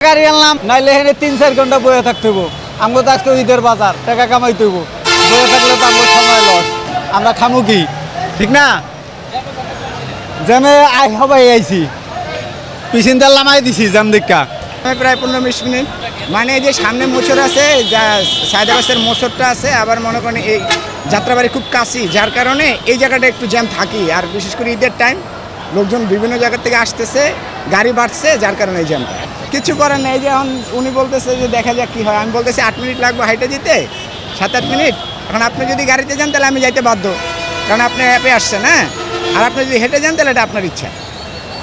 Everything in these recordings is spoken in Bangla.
গাড়ি আনলাম নাইলে এখানে 3-4 ঘন্টা বয়ে থাকতে হইব। আমগো তো আজকে ঈদের বাজার, টাকা কামাইতে হইব। বয়ে থাকলে তো আমগো সময় লস। আমরা খামু কি? ঠিক না? জ্যামে সবাই আইছি, পিছনটা লামাই দিছি জ্যাম দেখা। প্রায় 15-20 মিনিট। মানে এই যে সামনে মোচর আছে, যা সায়দাবাসের মোচরটা আছে, আবার মনে করেন এই যাত্রাবাড়ি খুব কাছে, যার কারণে এই জায়গাটা একটু জ্যাম থাকি। আর বিশেষ করে ঈদের টাইম লোকজন বিভিন্ন জায়গা থেকে আসতেছে, গাড়ি বাড়ছে, যার কারণে এই জ্যামটা। কিছু করার নেই, যে এখন উনি বলতেছে যে দেখা যাক কী হয়। আমি বলতেছি 8 মিনিট লাগবে হাইটে যেতে, 7-8 মিনিট। এখন আপনি যদি গাড়িতে যান তাহলে আমি যাইতে বাধ্য, কারণ আপনি অ্যাপে আসছেন। হ্যাঁ, আর আপনি যদি হেঁটে যান তাহলে এটা আপনার ইচ্ছা।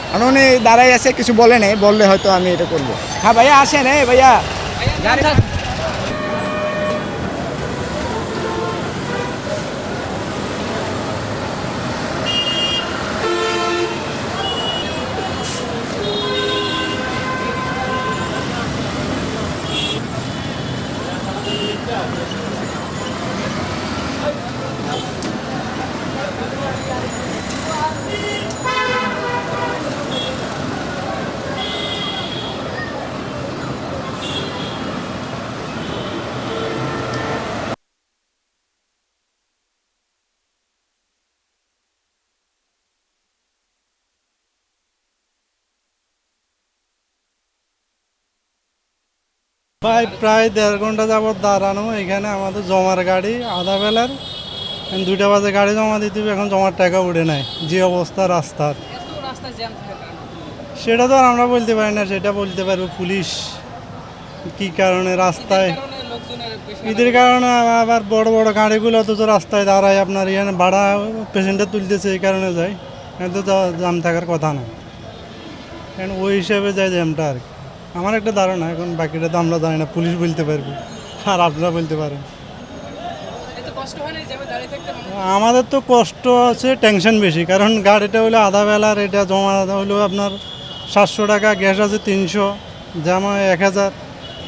কারণ উনি দাঁড়াই আছে, কিছু বলে নেই, বললে হয়তো আমি এটা করবো। হ্যাঁ ভাইয়া আসেন, ভাইয়া গাড়ি। প্রায় 1.5 ঘন্টা যাবৎ দাঁড়ানো এখানে। আমাদের জমার গাড়ি আধা বেলার, 2টা বাজে গাড়ি জমা দিতে হবে, এখন জমার টাকা উঠে নাই। যে অবস্থা রাস্তার, সেটা তো আর আমরা বলতে পারি না, সেটা বলতে পারবে পুলিশ কি কারণে রাস্তায়। ঈদের কারণে আবার বড় বড় গাড়িগুলো অথচ রাস্তায় দাঁড়ায়, আপনার এখানে ভাড়া পেশেন্টার তুলতেছে, এই কারণে যায়। এখানে তো জাম থাকার কথা না, কারণ ওই হিসাবে যায় জ্যামটা আর কি। আমার একটা ধারণা, এখন বাকিটা তো আমরা জানি না, পুলিশ বলতে পারবে আর আপনারা বলতে পারেন। আমাদের তো কষ্ট আছে, টেনশন বেশি, কারণ গাড়িটা হলো আধা বেলার, এটা জমা হলো আপনার 700 টাকা, গ্যাস আছে 300, জামা 1000,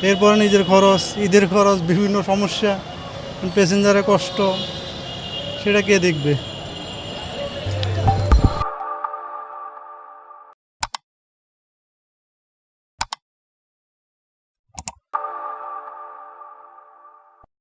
এরপরে নিজের খরচ, ঈদের খরচ, বিভিন্ন সমস্যা, প্যাসেঞ্জারের কষ্ট, সেটা কে দেখবে?